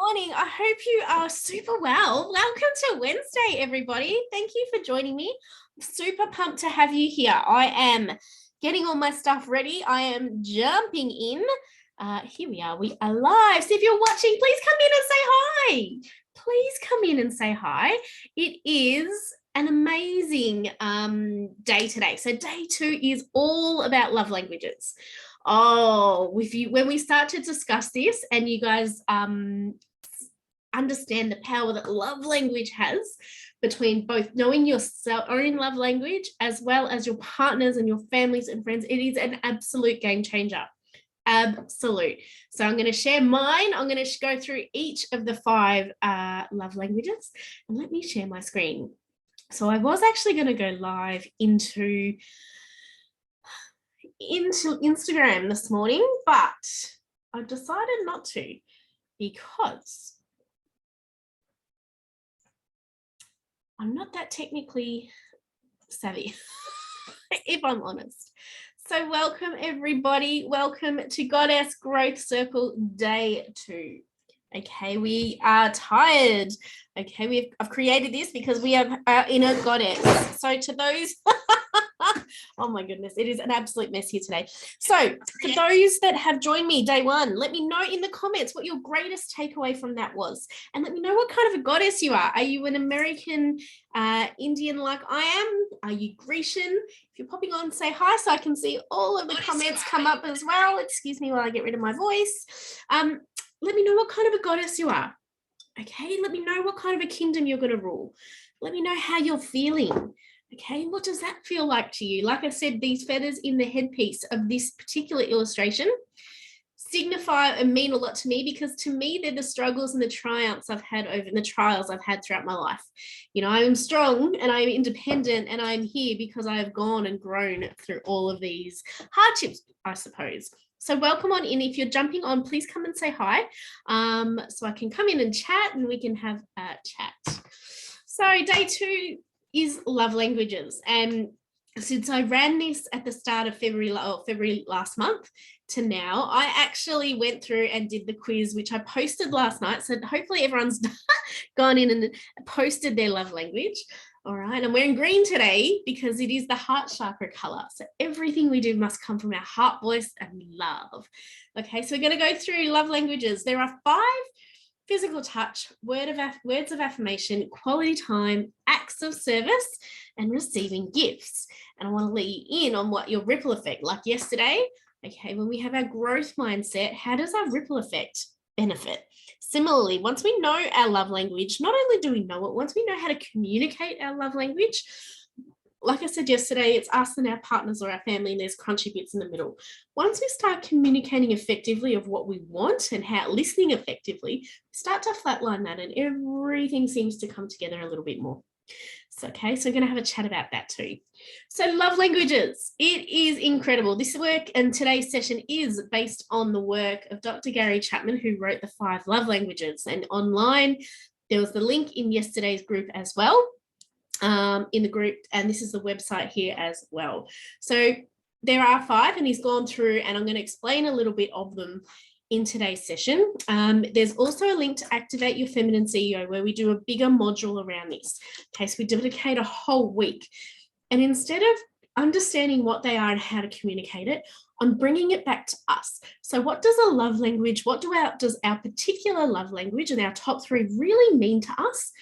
morning. I hope you are super well. Welcome to Wednesday, everybody. Thank you for joining me. I'm super pumped to have you here. I am getting all my stuff ready. I am jumping in. Here we are. We are live. So if you're watching, please come in and say hi. Please come in and say hi. It is an amazing day today. So day 2 is all about love languages. Oh, when we start to discuss this and you guys understand the power that love language has between both knowing your own love language as well as your partners and your families and friends, it is an absolute game changer. Absolute. So I'm going to share mine. I'm going to go through each of the 5 love languages, and let me share my screen. So I was actually going to go live into Instagram this morning, but I decided not to because I'm not that technically savvy, if I'm honest. So welcome everybody. Welcome to Goddess Growth Circle Day 2. Okay, we are tired. Okay, I've created this because we have our inner goddess. So to those, oh my goodness, it is an absolute mess here today. So for those that have joined me day 1, let me know in the comments what your greatest takeaway from that was. And let me know what kind of a goddess you are. Are you an American, Indian like I am? Are you Grecian? If you're popping on, say hi so I can see all of the comments come up as well. Excuse me while I get rid of my voice. Let me know what kind of a goddess you are. Okay, let me know what kind of a kingdom you're going to rule. Let me know how you're feeling. Okay, what does that feel like to you? Like I said, these feathers in the headpiece of this particular illustration signify and mean a lot to me, because to me, they're the struggles and the triumphs I've had over the trials I've had throughout my life. You know, I am strong and I'm independent and I'm here because I have gone and grown through all of these hardships, I suppose. So welcome on in. If you're jumping on, please come and say hi, so I can come in and chat and we can have a chat. So day 2 is love languages. And since I ran this at the start of February last month to now, I actually went through and did the quiz, which I posted last night. So hopefully everyone's gone in and posted their love language. All right, I'm wearing green today because it is the heart chakra color. So everything we do must come from our heart, voice, and love. Okay, so we're going to go through love languages. There are 5: physical touch, words of affirmation, quality time, acts of service, and receiving gifts. And I want to let you in on what your ripple effect, like yesterday. Okay, when we have our growth mindset, how does our ripple effect benefit? Similarly, once we know our love language, not only do we know it, once we know how to communicate our love language, like I said yesterday, it's us and our partners or our family, and there's crunchy bits in the middle. Once we start communicating effectively of what we want and how listening effectively, start to flatline that and everything seems to come together a little bit more. So, okay, so we're going to have a chat about that too. So love languages, it is incredible. This work and today's session is based on the work of Dr. Gary Chapman, who wrote the 5 love languages. And online, there was the link in yesterday's group as well, in the group, and this is the website here as well. So there are 5, and he's gone through, and I'm going to explain a little bit of them in today's session. There's also a link to Activate Your Feminine CEO, where we do a bigger module around this. Okay, so we dedicate a whole week. And instead of understanding what they are and how to communicate it, I'm bringing it back to us. So what does a love language, does our particular love language and our top 3 really mean to us?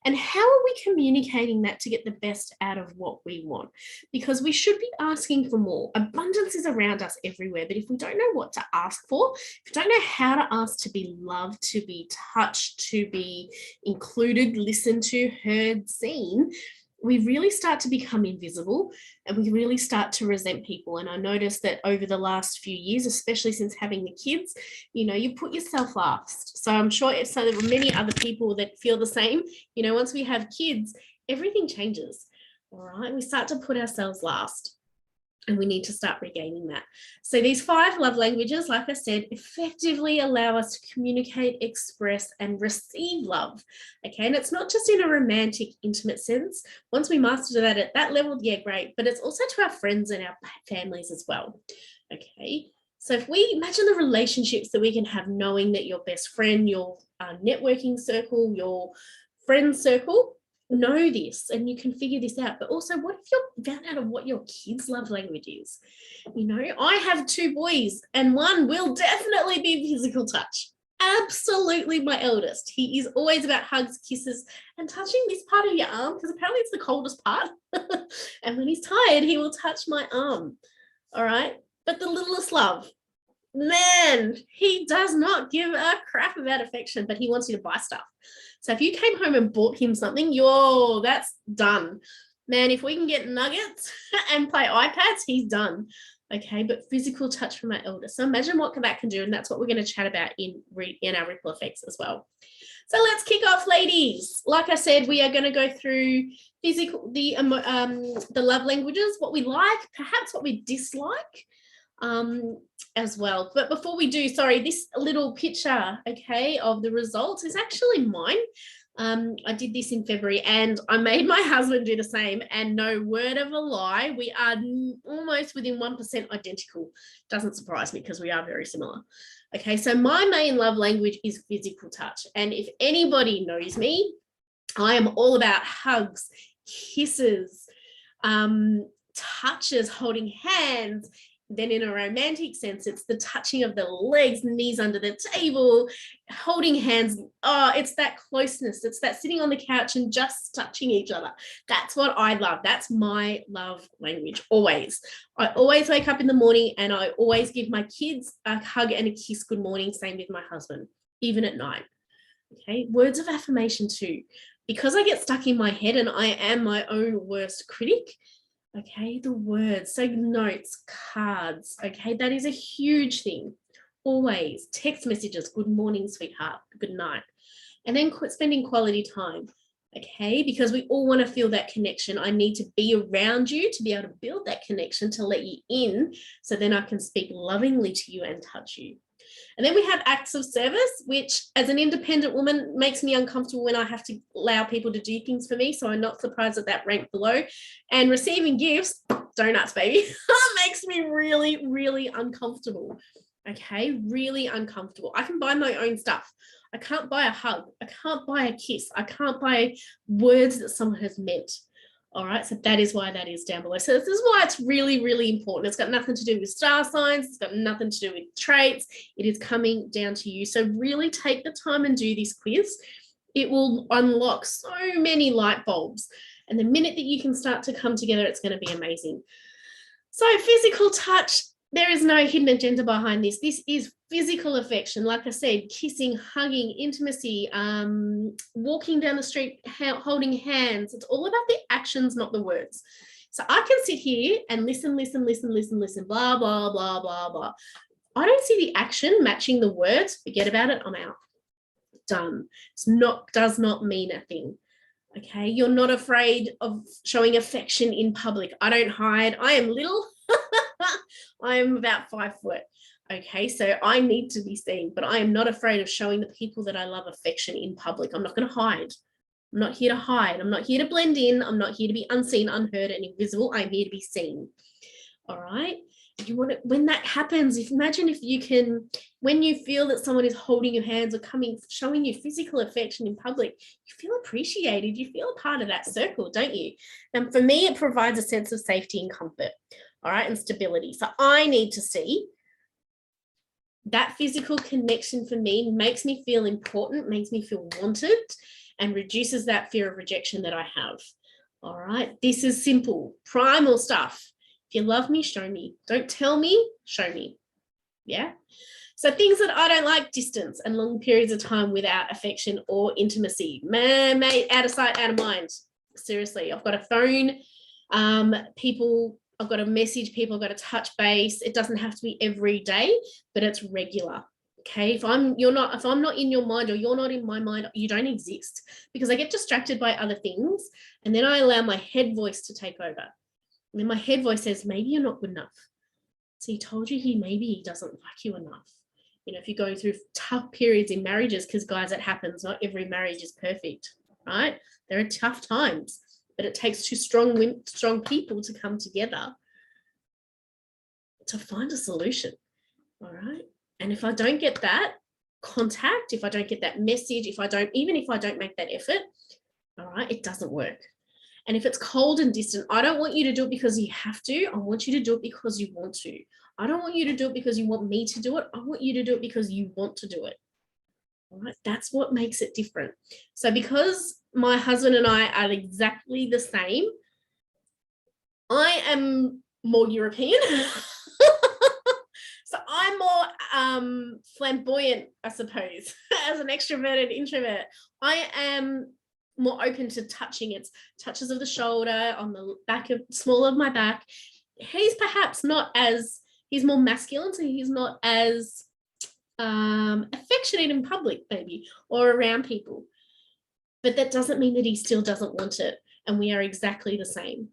And how are we communicating that to get the best out of what we want? Because we should be asking for more. Abundance is around us everywhere, but if we don't know what to ask for, if we don't know how to ask to be loved, to be touched, to be included, listened to, heard, seen, we really start to become invisible and we really start to resent people. And I noticed that over the last few years, especially since having the kids, you know, you put yourself last. So I'm sure there were many other people that feel the same. You know, once we have kids, everything changes. All right, we start to put ourselves last. And we need to start regaining that. So these 5 love languages, like I said, effectively allow us to communicate, express, and receive love. Okay, and it's not just in a romantic, intimate sense. Once we master that at that level, yeah, great. But it's also to our friends and our families as well. Okay, So if we imagine the relationships that we can have, knowing that your best friend, your networking circle, your friend circle, know this and you can figure this out. But also, what if you found out of what your kids' love language is? You know, I have 2 boys and one will definitely be physical touch. Absolutely, my eldest. He is always about hugs, kisses, and touching this part of your arm, because apparently it's the coldest part. And when he's tired, he will touch my arm. All right. But the littlest love, man, he does not give a crap about affection, but he wants you to buy stuff. So if you came home and bought him something, that's done. Man, if we can get nuggets and play iPads, he's done. Okay, but physical touch from our eldest. So imagine what that can do, and that's what we're going to chat about in our ripple effects as well. So let's kick off, ladies. Like I said, we are going to go through the love languages, what we like, perhaps what we dislike, as well. But before we do, sorry, this little picture, okay, of the results is actually mine. I did this in February and I made my husband do the same, and no word of a lie, we are almost within 1% identical. Doesn't surprise me because we are very similar. Okay, so my main love language is physical touch. And if anybody knows me, I am all about hugs, kisses, touches, holding hands. Then in a romantic sense, it's the touching of the legs, knees under the table, holding hands. Oh, it's that closeness. It's that sitting on the couch and just touching each other. That's what I love. That's my love language, always. I always wake up in the morning and I always give my kids a hug and a kiss good morning, same with my husband, even at night. Okay, words of affirmation too. Because I get stuck in my head and I am my own worst critic, okay, the words, so notes, cards, okay, that is a huge thing. Always text messages, good morning, sweetheart, good night. And then spending quality time, okay, because we all want to feel that connection. I need to be around you to be able to build that connection, to let you in, so then I can speak lovingly to you and touch you. And then we have acts of service, which as an independent woman makes me uncomfortable when I have to allow people to do things for me. So I'm not surprised that that ranked below. And receiving gifts, donuts, baby, makes me really, really uncomfortable. Okay, really uncomfortable. I can buy my own stuff. I can't buy a hug. I can't buy a kiss. I can't buy words that someone has meant. All right, so that is why that is down below. So this is why it's really, really important. It's got nothing to do with star signs. It's got nothing to do with traits. It is coming down to you. So really take the time and do this quiz. It will unlock so many light bulbs. And the minute that you can start to come together, it's going to be amazing. So physical touch, there is no hidden agenda behind this. This is physical affection. Like I said, kissing, hugging, intimacy, walking down the street, holding hands. It's all about the actions, not the words. So I can sit here and listen, blah, blah, blah, blah, blah. I don't see the action matching the words. Forget about it. I'm out. Done. Does not mean a thing. Okay, you're not afraid of showing affection in public. I don't hide. I am little. I am about 5 foot. Okay, so I need to be seen, but I am not afraid of showing the people that I love affection in public. I'm not going to hide. I'm not here to hide. I'm not here to blend in. I'm not here to be unseen, unheard, and invisible. I'm here to be seen. All right. You want to, when that happens, imagine if you can, when you feel that someone is holding your hands or showing you physical affection in public, you feel appreciated. You feel a part of that circle, don't you? And for me, it provides a sense of safety and comfort. All right, and stability. So I need to see that physical connection. For me, makes me feel important, makes me feel wanted, and reduces that fear of rejection that I have. All right, this is simple, primal stuff. If you love me, show me. Don't tell me, show me. Yeah. So things that I don't like: distance and long periods of time without affection or intimacy. Man, mate, out of sight, out of mind. Seriously, I've got a phone. I've got to message people, I've got to touch base. It doesn't have to be every day, but it's regular. Okay, if I'm not in your mind or you're not in my mind, you don't exist, because I get distracted by other things and then I allow my head voice to take over. And then my head voice says, maybe you're not good enough. So he told you maybe he doesn't like you enough. You know, if you're going through tough periods in marriages, because guys, it happens, not every marriage is perfect, right? There are tough times. But it takes 2 strong people to come together to find a solution. All right. And if I don't get that contact, if I don't get that message, even if I don't make that effort, all right, it doesn't work. And if it's cold and distant, I don't want you to do it because you have to. I want you to do it because you want to. I don't want you to do it because you want me to do it. I want you to do it because you want to do it. All right, that's what makes it different. So because my husband and I are exactly the same, I am more European. So I'm more flamboyant, I suppose, as an extroverted introvert. I am more open to touching. It's touches of the shoulder, on the back of small of my back. He's perhaps not as, he's more masculine, so he's not as affectionate in public, maybe, or around people. But that doesn't mean that he still doesn't want it. And we are exactly the same.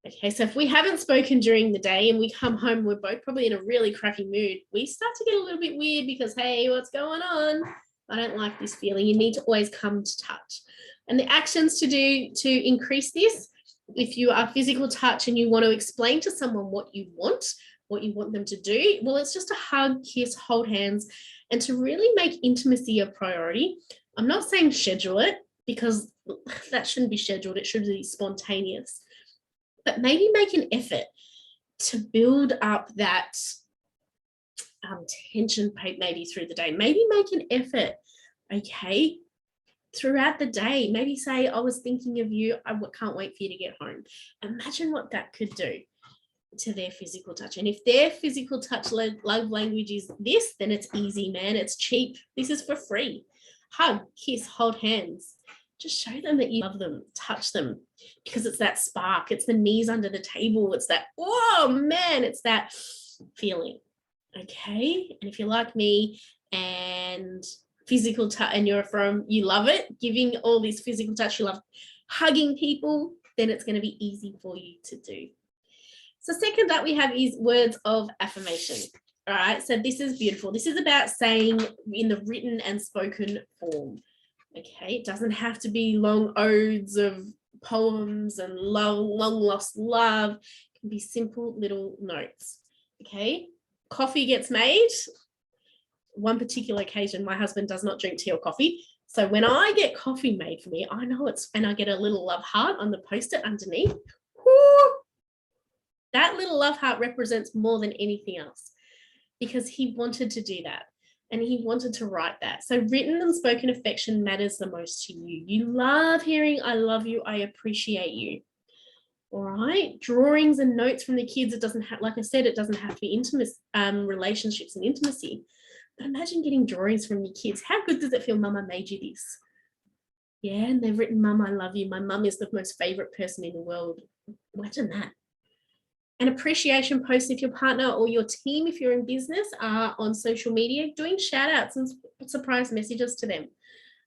Okay, so if we haven't spoken during the day and we come home, we're both probably in a really crappy mood, we start to get a little bit weird because, hey, what's going on? I don't like this feeling. You need to always come to touch. And the actions to do to increase this, if you are physical touch and you want to explain to someone what you want them to do, well, it's just a hug, kiss, hold hands, and to really make intimacy a priority. I'm not saying schedule it, because that shouldn't be scheduled. It should be spontaneous. But maybe make an effort to build up that tension maybe through the day. Maybe make an effort, okay, throughout the day. Maybe say, I was thinking of you. I can't wait for you to get home. Imagine what that could do to their physical touch. And if their physical touch love language is this, then it's easy, man. It's cheap. This is for free. Hug, kiss, hold hands. Just show them that you love them, touch them, because it's that spark. It's the knees under the table. It's that, oh man, it's that feeling. Okay. And if you're like me and physical touch, and you love it, giving all this physical touch, you love hugging people, then it's going to be easy for you to do. So second up we have is words of affirmation. All right. So this is beautiful. This is about saying in the written and spoken form. Okay, it doesn't have to be long odes of poems and long lost love. It can be simple little notes. Okay, coffee gets made. One particular occasion, my husband does not drink tea or coffee. So when I get coffee made for me, I know and I get a little love heart on the post-it underneath. Woo! That little love heart represents more than anything else, because he wanted to do that. And he wanted to write that. So written and spoken affection matters the most to you. You love hearing, I love you, I appreciate you. All right. Drawings and notes from the kids. It doesn't have, like I said, it doesn't have to be intimate relationships and intimacy. But imagine getting drawings from your kids. How good does it feel? Mama made you this. Yeah. And they've written, Mum, I love you. My mum is the most favorite person in the world. Imagine that. An appreciation post if your partner or your team, if you're in business, are on social media, doing shout outs and surprise messages to them.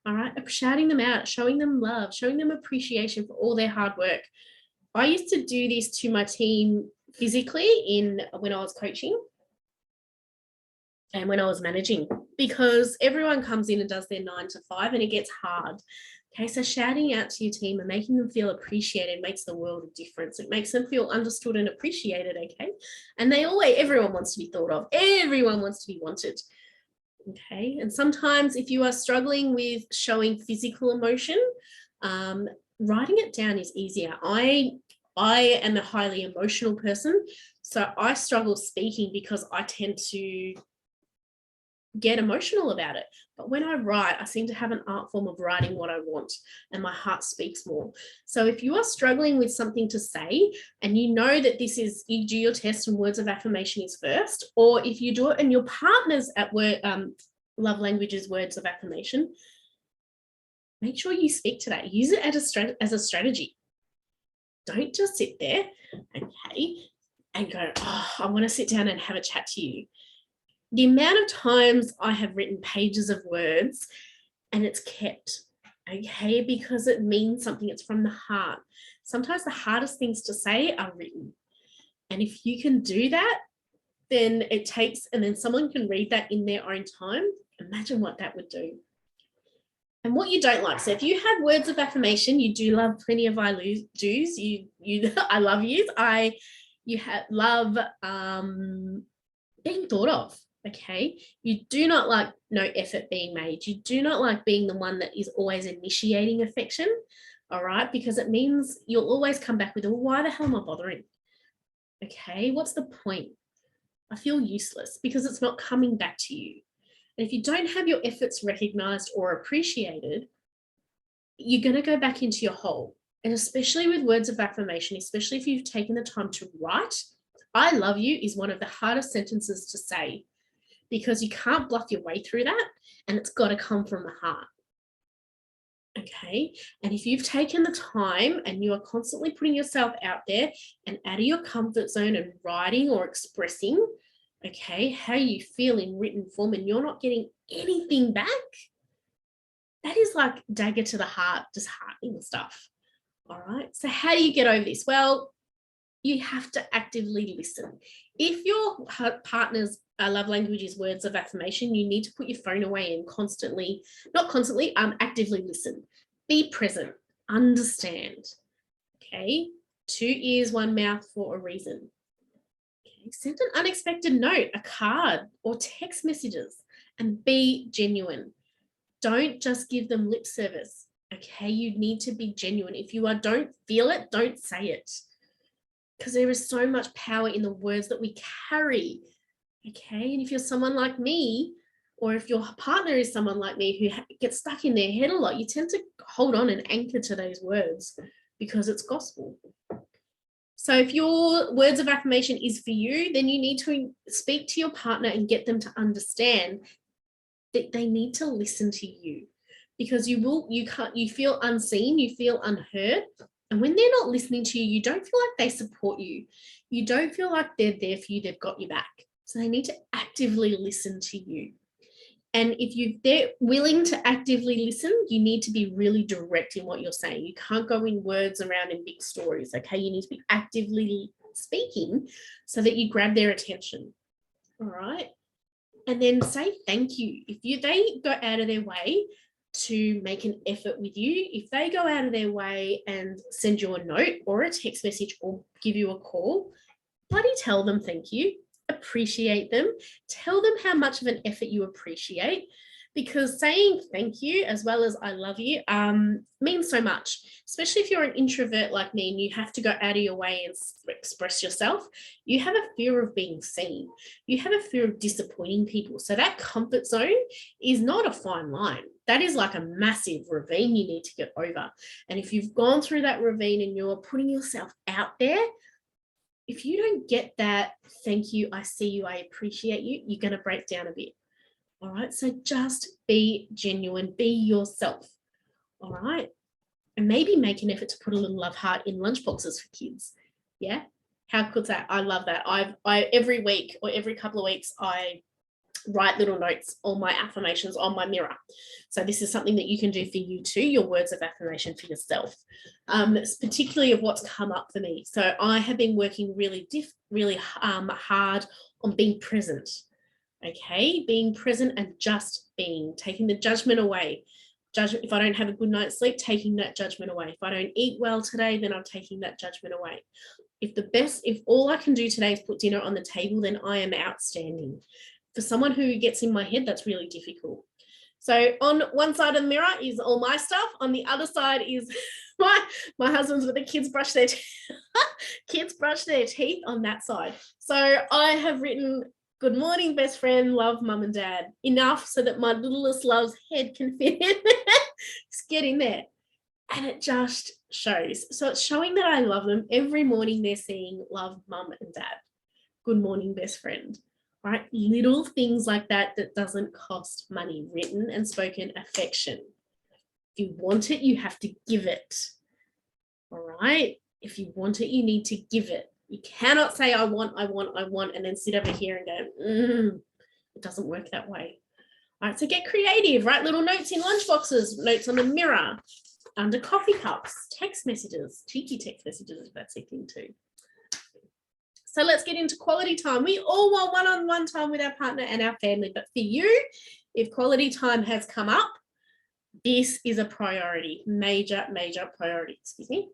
All right, shouting them out, showing them love, showing them appreciation for all their hard work. I used to do this to my team physically when I was coaching and when I was managing, because everyone comes in and does their 9 to 5 and it gets hard. Okay, so shouting out to your team and making them feel appreciated makes the world a difference. It makes them feel understood and appreciated, okay? And everyone wants to be thought of. Everyone wants to be wanted, okay? And sometimes if you are struggling with showing physical emotion, writing it down is easier. I am a highly emotional person, so I struggle speaking because I tend to get emotional about it. But when I write, I seem to have an art form of writing what I want, and my heart speaks more. So if you are struggling with something to say and you know that you do your test and words of affirmation is first, or if you do it and your partner's at work, love languages, words of affirmation, make sure you speak to that. Use it as a strategy. Don't just sit there, okay, and go, oh, I want to sit down and have a chat to you. The amount of times I have written pages of words and it's kept, okay, because it means something. It's from the heart. Sometimes the hardest things to say are written. And if you can do that, then and then someone can read that in their own time. Imagine what that would do. And what you don't like. So if you have words of affirmation, you do love plenty of I do's. I love yous. Love being thought of. Okay, you do not like no effort being made. You do not like being the one that is always initiating affection. All right, because it means you'll always come back with, well, why the hell am I bothering? Okay, what's the point? I feel useless because it's not coming back to you. And if you don't have your efforts recognized or appreciated, you're going to go back into your hole. And especially with words of affirmation, especially if you've taken the time to write, I love you is one of the hardest sentences to say, because you can't bluff your way through that, and it's got to come from the heart. Okay, and if you've taken the time and you are constantly putting yourself out there and out of your comfort zone and writing or expressing, okay, how you feel in written form, and you're not getting anything back, that is like dagger to the heart, disheartening stuff. All right, so how do you get over this? Well, you have to actively listen. If your partner's love language is words of affirmation, you need to put your phone away and actively listen. Be present, understand. Okay, 2 ears, 1 mouth for a reason. Okay, send an unexpected note, a card, or text messages, and be genuine. Don't just give them lip service. Okay, you need to be genuine. If you don't feel it, don't say it. Because there is so much power in the words that we carry. Okay, and if you're someone like me, or if your partner is someone like me who gets stuck in their head a lot, you tend to hold on and anchor to those words because it's gospel. So if your words of affirmation is for you, then you need to speak to your partner and get them to understand that they need to listen to you, because you feel unseen, you feel unheard. And when they're not listening to you, you don't feel like they support you. You don't feel like they're there for you, they've got your back. So they need to actively listen to you. And if they're willing to actively listen, you need to be really direct in what you're saying. You can't go in words around in big stories, okay? You need to be actively speaking so that you grab their attention, all right? And then say thank you. If they go out of their way to make an effort with you, if they go out of their way and send you a note or a text message or give you a call, bloody tell them thank you, appreciate them, tell them how much of an effort you appreciate, because saying thank you as well as I love you means so much, especially if you're an introvert like me and you have to go out of your way and express yourself. You have a fear of being seen. You have a fear of disappointing people. So that comfort zone is not a fine line. That is like a massive ravine you need to get over. And if you've gone through that ravine and you're putting yourself out there, if you don't get that thank you, I see you, I appreciate you, you're going to break down a bit. All right, so just be genuine, be yourself. All right, and maybe make an effort to put a little love heart in lunchboxes for kids. Yeah, how cool's that? I love that. I every week or every couple of weeks I write little notes, all my affirmations on my mirror. So this is something that you can do for you too, your words of affirmation for yourself. Particularly of what's come up for me. So I have been working really hard on being present. Okay, being present and just being, taking the judgment away. If I don't have a good night's sleep, taking that judgment away. If I don't eat well today, then I'm taking that judgment away. If all I can do today is put dinner on the table, then I am outstanding. For someone who gets in my head, that's really difficult. So on one side of the mirror is all my stuff. On the other side is my husband's, where the kids brush their teeth on that side. So I have written, good morning, best friend, love mum and dad. Enough so that my littlest love's head can fit in. Just get in there. And it just shows. So it's showing that I love them. Every morning they're seeing love mum and dad. Good morning, best friend. Right? Little things like that doesn't cost money. Written and spoken affection. If you want it, you have to give it. All right? If you want it, you need to give it. You cannot say, I want, and then sit over here and go, it doesn't work that way. All right, so get creative. Write little notes in lunchboxes, notes on the mirror, under coffee cups, text messages, cheeky text messages, if that's a thing too. So let's get into quality time. We all want one-on-one time with our partner and our family, but for you, if quality time has come up, this is a priority, major priority, excuse me.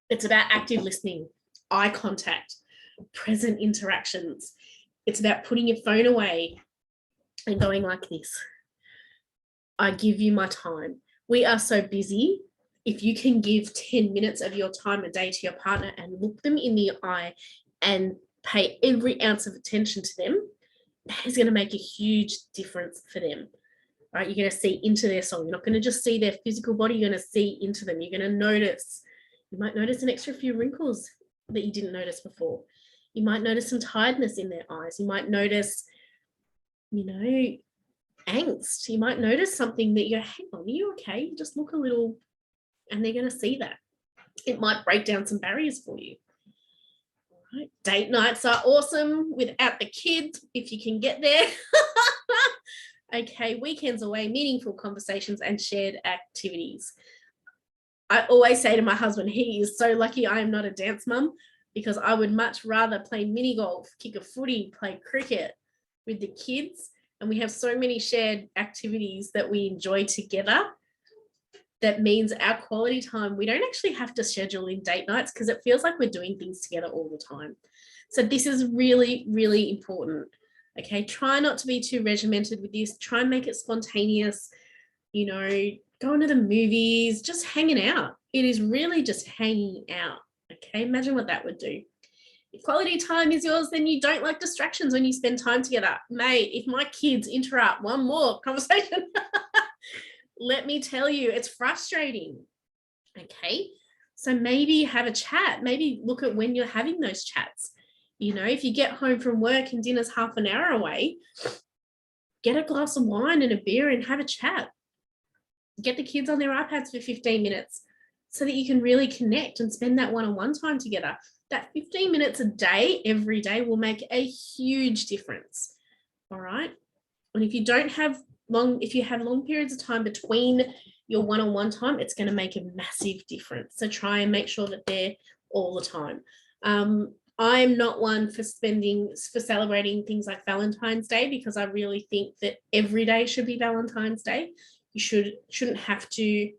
It's about active listening, eye contact, present interactions. It's about putting your phone away and going like this. I give you my time. We are so busy. If you can give 10 minutes of your time a day to your partner and look them in the eye and pay every ounce of attention to them, that is going to make a huge difference for them. Right? You're going to see into their soul. You're not going to just see their physical body. You're going to see into them. You're going to notice. You might notice an extra few wrinkles that you didn't notice before. You might notice some tiredness in their eyes. You might notice, angst. You might notice something that you go, hang on, are you okay? You just look a little, and they're going to see that. It might break down some barriers for you. Right. Date nights are awesome without the kids, if you can get there. Okay, weekends away, meaningful conversations and shared activities. I always say to my husband, he is so lucky I am not a dance mum, because I would much rather play mini golf, kick a footy, play cricket with the kids. And we have so many shared activities that we enjoy together. That means our quality time, we don't actually have to schedule in date nights because it feels like we're doing things together all the time. So this is really, really important. Okay, try not to be too regimented with this. Try and make it spontaneous, going to the movies, just hanging out. It is really just hanging out. Okay, imagine what that would do. If quality time is yours, then you don't like distractions when you spend time together. Mate, if my kids interrupt one more conversation, let me tell you, it's frustrating. Okay, so maybe have a chat. Maybe look at when you're having those chats. If you get home from work and dinner's half an hour away, get a glass of wine and a beer and have a chat. Get the kids on their iPads for 15 minutes so that you can really connect and spend that one-on-one time together. That 15 minutes a day, every day, will make a huge difference. All right. And if you have long periods of time between your one-on-one time, it's going to make a massive difference. So try and make sure that they're all the time. I'm not one for celebrating things like Valentine's Day, because I really think that every day should be Valentine's Day. You shouldn't have to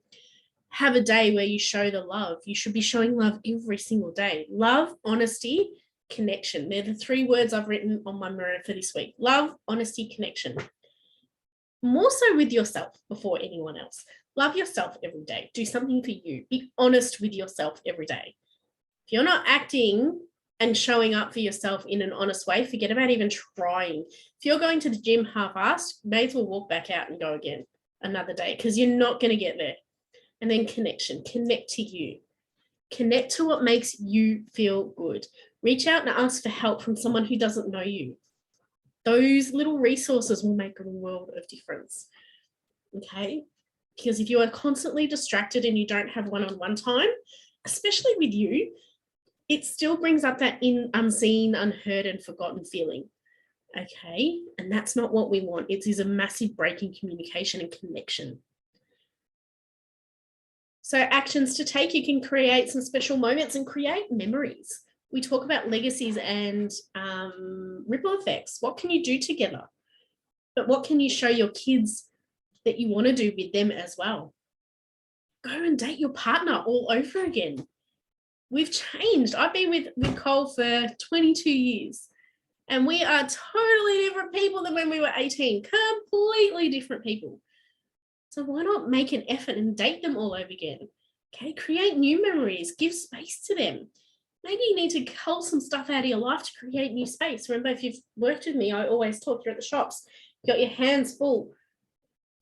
have a day where you show the love. You should be showing love every single day. Love, honesty, connection. They're the 3 words I've written on my mirror for this week. Love, honesty, connection. More so with yourself before anyone else. Love yourself every day. Do something for you. Be honest with yourself every day. If you're not acting and showing up for yourself in an honest way, forget about even trying. If you're going to the gym half-assed, may as well walk back out and go again another day, because you're not going to get there. And then connection. Connect to you. Connect to what makes you feel good. Reach out and ask for help from someone who doesn't know you. Those little resources will make a world of difference. Okay? Because if you are constantly distracted and you don't have one-on-one time, especially with you, it still brings up that unseen, unheard, and forgotten feeling. Okay? And that's not what we want. It is a massive break in communication and connection. So actions to take, you can create some special moments and create memories. We talk about legacies and ripple effects. What can you do together? But what can you show your kids that you want to do with them as well? Go and date your partner all over again. We've changed. I've been with Cole for 22 years. And we are totally different people than when we were 18. Completely different people. So why not make an effort and date them all over again? Okay, create new memories. Give space to them. Maybe you need to cull some stuff out of your life to create new space. Remember, if you've worked with me, I always talk, you're at the shops, you've got your hands full.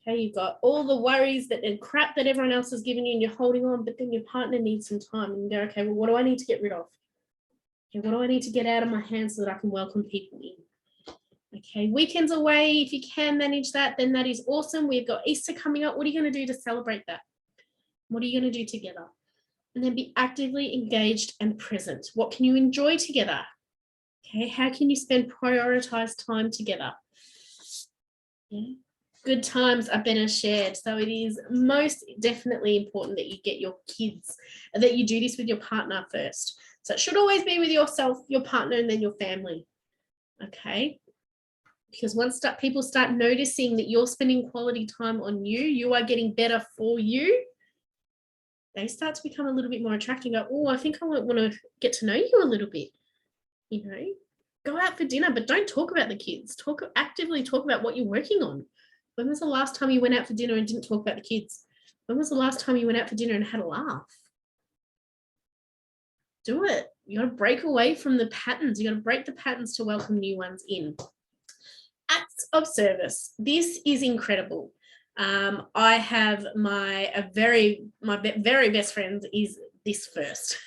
Okay, you've got all the worries and crap that everyone else has given you and you're holding on, but then your partner needs some time and you go, okay, well, what do I need to get rid of? Okay, what do I need to get out of my hands so that I can welcome people in? Okay, weekends away, if you can manage that, then that is awesome. We've got Easter coming up. What are you going to do to celebrate that? What are you going to do together? And then be actively engaged and present. What can you enjoy together? Okay, how can you spend prioritized time together? Yeah. Good times are better shared. So it is most definitely important that you get your kids, that you do this with your partner first. So it should always be with yourself, your partner, and then your family. Okay. Because once people start noticing that you're spending quality time on you, you are getting better for you, they start to become a little bit more attractive. Go, oh, I think I want to get to know you a little bit. You know, go out for dinner, but don't talk about the kids. Actively talk about what you're working on. When was the last time you went out for dinner and didn't talk about the kids? When was the last time you went out for dinner and had a laugh? Do it. You got to break away from the patterns. You got to break the patterns to welcome new ones in. Acts of service. This is incredible. I have my very best friend is this first.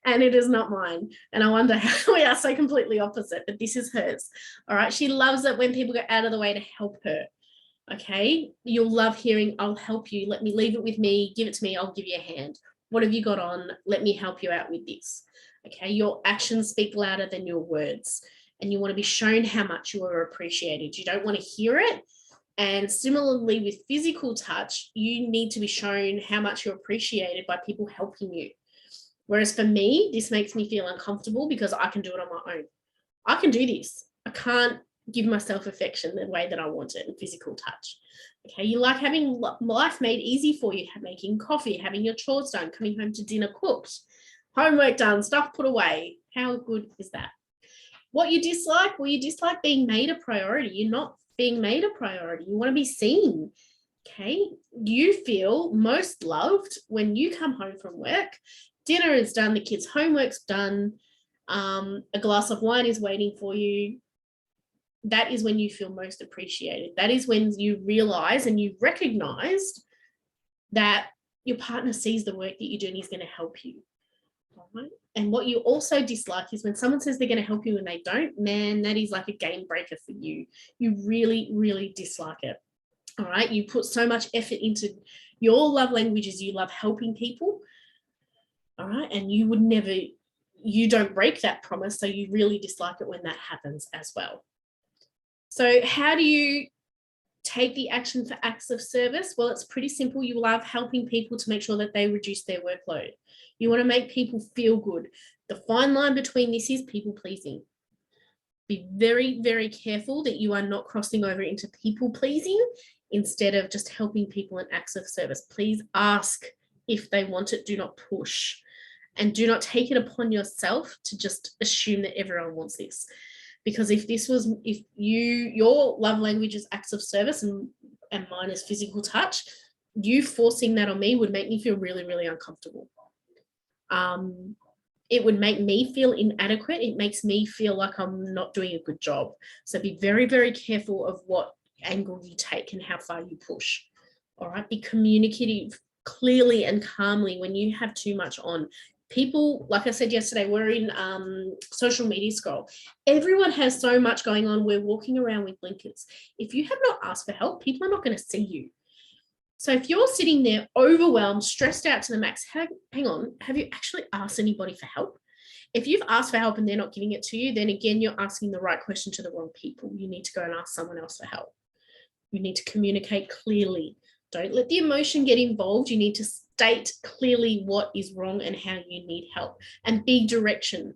And it is not mine. And I wonder how we are so completely opposite, but this is hers. All right. She loves it when people go out of the way to help her. Okay. You'll love hearing, I'll help you. Let me leave it with me. Give it to me. I'll give you a hand. What have you got on? Let me help you out with this. Okay. Your actions speak louder than your words. And you want to be shown how much you are appreciated. You don't want to hear it. And similarly with physical touch, you need to be shown how much you're appreciated by people helping you. Whereas for me, this makes me feel uncomfortable because I can do it on my own. I can do this. I can't give myself affection the way that I want it in physical touch. Okay, you like having life made easy for you, making coffee, having your chores done, coming home to dinner cooked, homework done, stuff put away. How good is that? What you dislike? Well, you dislike being made a priority. You're not being made a priority. You want to be seen. Okay, you feel most loved when you come home from work. Dinner is done, the kids' homework's done, a glass of wine is waiting for you. That is when you feel most appreciated. That is when you realize and you recognize that your partner sees the work that you do and he's going to help you. Right? And what you also dislike is when someone says they're going to help you and they don't. Man, that is like a game breaker for you. You really, really dislike it. All right. You put so much effort into your love languages. You love helping people. All right. And you don't break that promise. So you really dislike it when that happens as well. So how do you take the action for acts of service? Well, it's pretty simple. You love helping people to make sure that they reduce their workload. You want to make people feel good. The fine line between this is people pleasing. Be very, very careful that you are not crossing over into people pleasing instead of just helping people in acts of service. Please ask if they want it. Do not push. And do not take it upon yourself to just assume that everyone wants this. Because if your love language is acts of service and mine is physical touch, you forcing that on me would make me feel really, really uncomfortable. It would make me feel inadequate. It makes me feel like I'm not doing a good job. So be very, very careful of what angle you take and how far you push. All right. Be communicative clearly and calmly when you have too much on. People, like I said yesterday, we're in social media scroll. Everyone has so much going on. We're walking around with blinkers. If you have not asked for help, people are not going to see you. So if you're sitting there overwhelmed, stressed out to the max, hang on, have you actually asked anybody for help? If you've asked for help and they're not giving it to you, then again, you're asking the right question to the wrong people. You need to go and ask someone else for help. You need to communicate clearly. Don't let the emotion get involved. You need to state clearly what is wrong and how you need help, and be direction,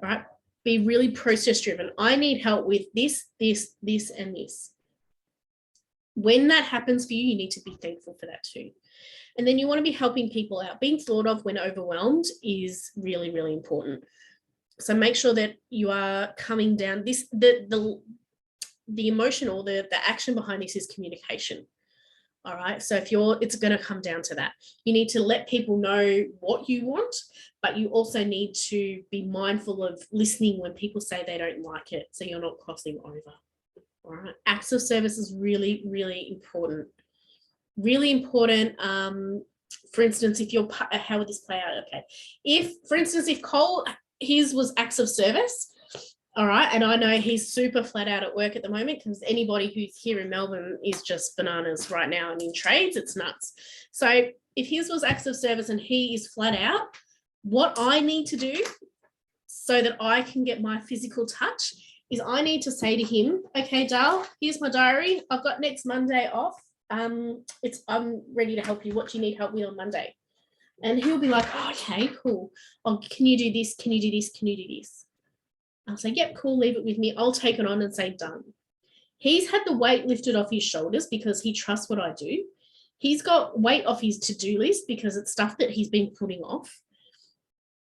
right? Be really process driven. I need help with this, this, this, and this. When that happens for you, you need to be thankful for that too. And then you want to be helping people out. Being thought of when overwhelmed is really, really important. So make sure that you are coming down. The emotion or the action behind this is communication. All right. So it's going to come down to that. You need to let people know what you want, but you also need to be mindful of listening when people say they don't like it, so you're not crossing over. All right. Acts of service is really, really important. Really important. For instance, how would this play out? Okay. If Cole, his was acts of service, all right, and I know he's super flat out at work at the moment because anybody who's here in Melbourne is just bananas right now and in trades, it's nuts. So if his was acts of service and he is flat out, what I need to do so that I can get my physical touch is I need to say to him, okay, Dale, here's my diary. I've got next Monday off. I'm ready to help you. What do you need help with on Monday? And he'll be like, oh, okay, cool. Oh, can you do this? Can you do this? Can you do this? I'll say, yep, cool, leave it with me. I'll take it on and say, done. He's had the weight lifted off his shoulders because he trusts what I do. He's got weight off his to-do list because it's stuff that he's been putting off.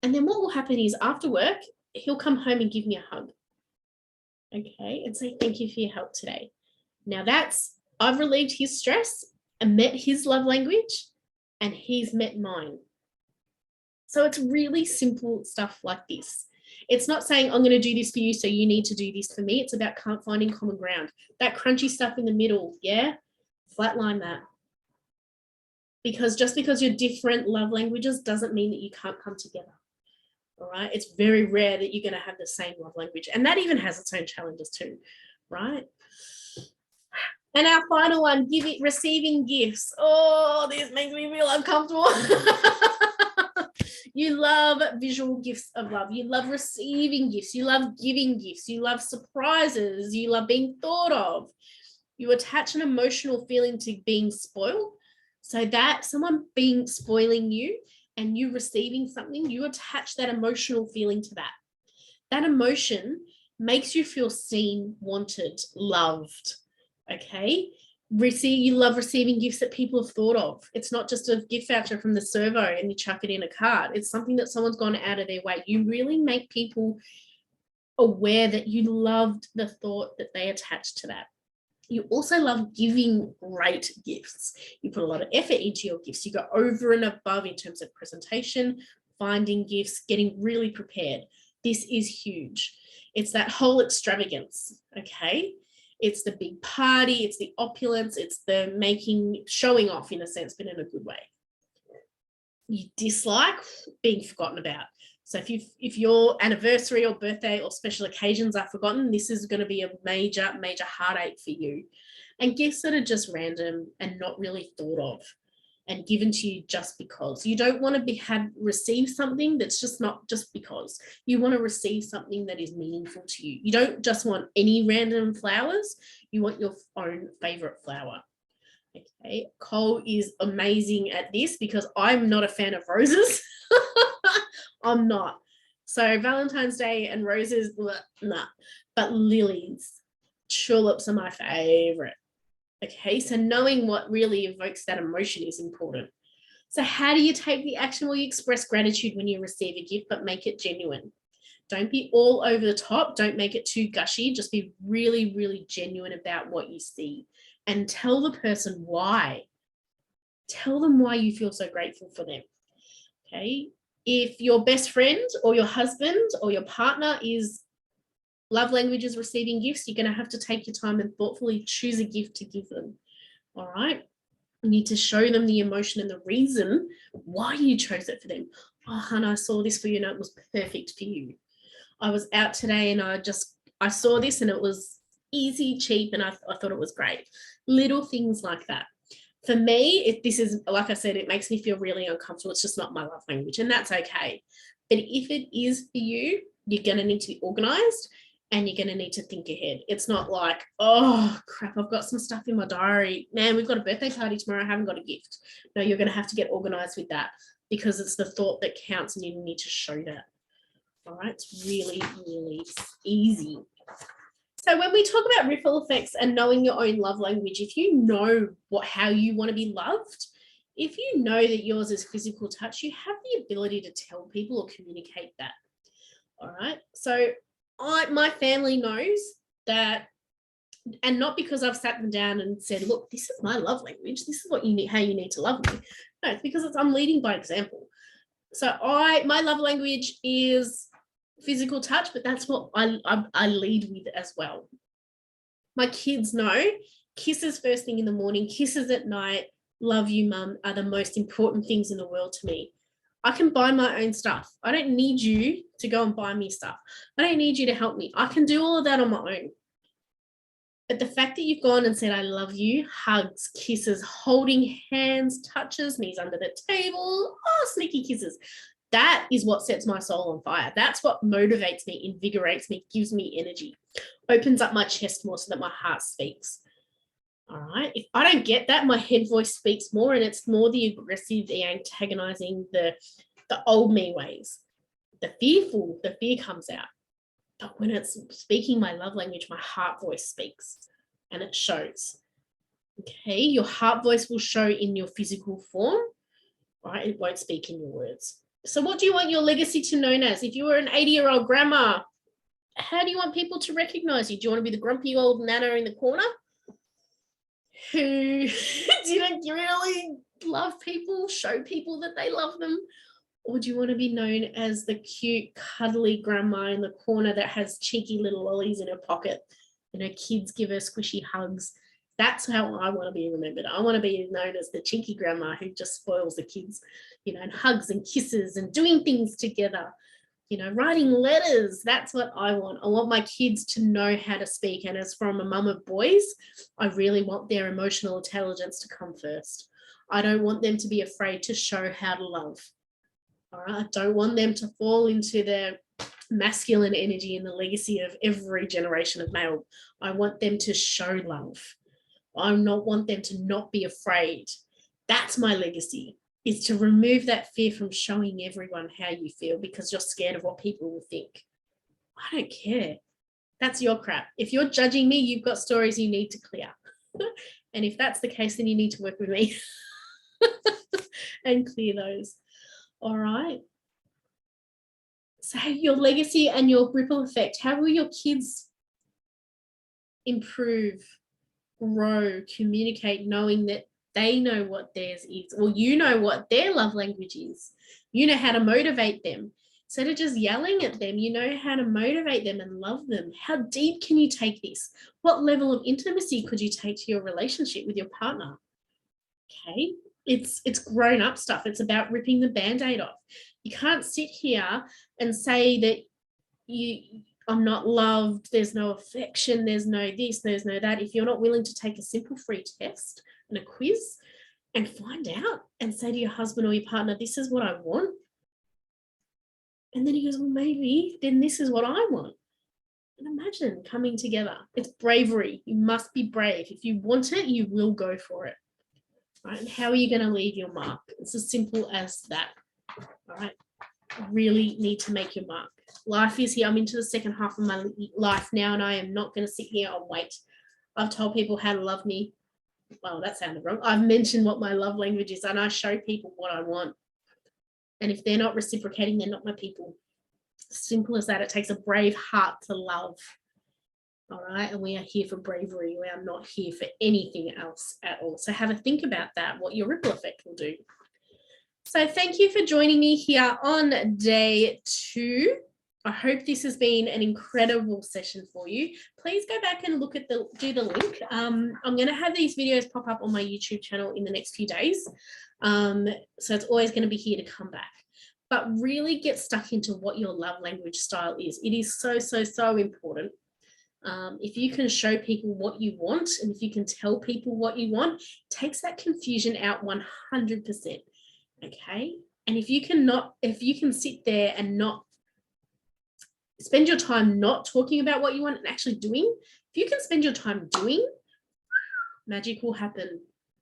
And then what will happen is after work, he'll come home and give me a hug. Okay, and say, thank you for your help today. Now I've relieved his stress and met his love language, and he's met mine. So it's really simple stuff like this. It's not saying I'm going to do this for you, so you need to do this for me. It's about finding common ground. That crunchy stuff in the middle, yeah, flatline that. Because just because you're different love languages doesn't mean that you can't come together. All right. It's very rare that you're going to have the same love language. And that even has its own challenges too, right? And our final one, receiving gifts. Oh, this makes me feel uncomfortable. You love visual gifts of love. You love receiving gifts. You love giving gifts. You love surprises. You love being thought of. You attach an emotional feeling to being spoiled. So that someone spoiling you and you receiving something, you attach that emotional feeling to that. That emotion makes you feel seen, wanted, loved. Okay. You love receiving gifts that people have thought of. It's not just a gift voucher from the servo and you chuck it in a card. It's something that someone's gone out of their way. You really make people aware that you loved the thought that they attached to that. You also love giving great gifts. You put a lot of effort into your gifts. You go over and above in terms of presentation, finding gifts, getting really prepared. This is huge. It's that whole extravagance, okay? It's the big party, it's the opulence, it's the showing off in a sense, but in a good way. You dislike being forgotten about. So if your anniversary or birthday or special occasions are forgotten, this is going to be a major, major heartache for you. And gifts that are just random and not really thought of and given to you just because. You don't want to receive something that's just not just because. You want to receive something that is meaningful to you. You don't just want any random flowers. You want your own favorite flower. Okay, Cole is amazing at this because I'm not a fan of roses. I'm not. So Valentine's Day and roses, nah. But lilies, tulips are my favorite. Okay, so knowing what really evokes that emotion is important. So how do you take the action? Well, you express gratitude when you receive a gift, but make it genuine. Don't be all over the top. Don't make it too gushy. Just be really, really genuine about what you see and tell the person why. Tell them why you feel so grateful for them. Okay, if your best friend or your husband or your partner is love languages receiving gifts, you're going to have to take your time and thoughtfully choose a gift to give them. All right. You need to show them the emotion and the reason why you chose it for them. Oh, hon, I saw this for you and it was perfect for you. I was out today and I saw this and it was easy, cheap, and I thought it was great. Little things like that. For me, this is, like I said, it makes me feel really uncomfortable. It's just not my love language, and that's okay. But if it is for you, you're going to need to be organized and you're going to need to think ahead. It's not like, oh, crap, I've got some stuff in my diary. Man, we've got a birthday party tomorrow. I haven't got a gift. No, you're going to have to get organized with that because it's the thought that counts and you need to show that. All right, it's really, really easy. So when we talk about ripple effects and knowing your own love language, if you know how you want to be loved, if you know that yours is physical touch, you have the ability to tell people or communicate that. All right. So my family knows that, and not because I've sat them down and said, look, this is my love language. This is what you need, how you need to love me. No, it's because I'm leading by example. So my love language is physical touch, but that's what I lead with as well. My kids know kisses first thing in the morning, kisses at night, love you, mum, are the most important things in the world to me. I can buy my own stuff. I don't need you to go and buy me stuff. I don't need you to help me. I can do all of that on my own. But the fact that you've gone and said, I love you, hugs, kisses, holding hands, touches, knees under the table, sneaky kisses. That is what sets my soul on fire. That's what motivates me, invigorates me, gives me energy, opens up my chest more so that my heart speaks. All right. If I don't get that, my head voice speaks more, and it's more the aggressive, the antagonizing, the old me ways. The fear comes out. But when it's speaking my love language, my heart voice speaks and it shows. Okay. Your heart voice will show in your physical form, right? It won't speak in your words. So what do you want your legacy to known as? If you were an 80-year-old grandma, how do you want people to recognize you? Do you want to be the grumpy old nana in the corner who didn't really love people, show people that they love them? Or do you want to be known as the cute, cuddly grandma in the corner that has cheeky little lollies in her pocket and her kids give her squishy hugs? That's how I want to be remembered. I want to be known as the cheeky grandma who just spoils the kids, and hugs and kisses and doing things together, writing letters. That's what I want. I want my kids to know how to speak. And as from a mum of boys, I really want their emotional intelligence to come first. I don't want them to be afraid to show how to love. All right. I don't want them to fall into their masculine energy and the legacy of every generation of male. I want them to show love. I not want them to not be afraid. That's my legacy, is to remove that fear from showing everyone how you feel because you're scared of what people will think. I don't care. That's your crap. If you're judging me, you've got stories you need to clear. And if that's the case, then you need to work with me and clear those. All right. So your legacy and your ripple effect, how will your kids improve, grow, communicate, knowing that they know what theirs is, or you know what their love language is? You know how to motivate them. Instead of just yelling at them, you know how to motivate them and love them. How deep can you take this? What level of intimacy could you take to your relationship with your partner? Okay. It's grown up stuff. It's about ripping the Band-Aid off. You can't sit here and say that I'm not loved, there's no affection, there's no this, there's no that, if you're not willing to take a simple free test and a quiz and find out and say to your husband or your partner, this is what I want. And then he goes, well, maybe then this is what I want. And imagine coming together. It's bravery. You must be brave. If you want it, you will go for it. Right? And how are you going to leave your mark? It's as simple as that. All right. You really need to make your mark. Life is here. I'm into the second half of my life now, and I am not going to sit here and wait. I've told people how to love me. Well, that sounded wrong. I've mentioned what my love language is, and I show people what I want. And if they're not reciprocating, they're not my people. Simple as that. It takes a brave heart to love. All right. And we are here for bravery. We are not here for anything else at all. So have a think about that, what your ripple effect will do. So thank you for joining me here on day 2. I hope this has been an incredible session for you. Please go back and look at do the link. I'm going to have these videos pop up on my YouTube channel in the next few days. So it's always going to be here to come back. But really get stuck into what your love language style is. It is so, so, so important. If you can show people what you want, and if you can tell people what you want, it takes that confusion out 100%. Okay. And if you can sit there and not spend your time not talking about what you want and actually doing, if you can spend your time doing, magic will happen.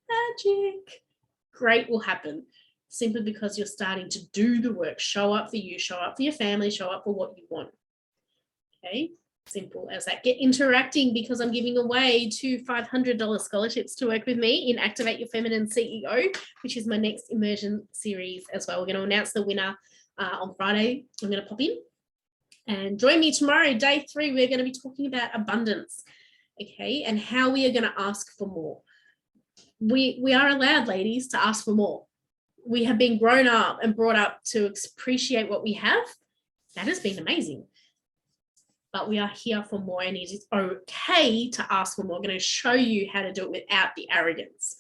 Magic. Great will happen. Simply because you're starting to do the work. Show up for you, show up for your family, show up for what you want. Okay. Simple as that. Get interacting, because I'm giving away 2 $500 scholarships to work with me in Activate Your Feminine CEO, which is my next immersion series as well. We're going to announce the winner on Friday. I'm going to pop in and join me tomorrow, day 3. We're going to be talking about abundance, okay, and how we are going to ask for more. We are allowed, ladies, to ask for more. We have been grown up and brought up to appreciate what we have. That has been amazing. But we are here for more, and it is okay to ask for more. I'm going to show you how to do it without the arrogance.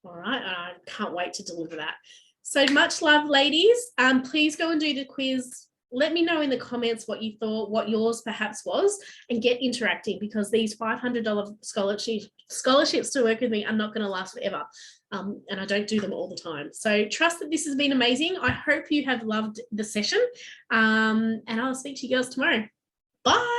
All right. I can't wait to deliver that. So much love, ladies. Please go and do the quiz. Let me know in the comments what you thought, what yours perhaps was, and get interacting, because these $500 scholarships to work with me are not going to last forever. And I don't do them all the time. So trust that this has been amazing. I hope you have loved the session. And I'll speak to you girls tomorrow. Bye.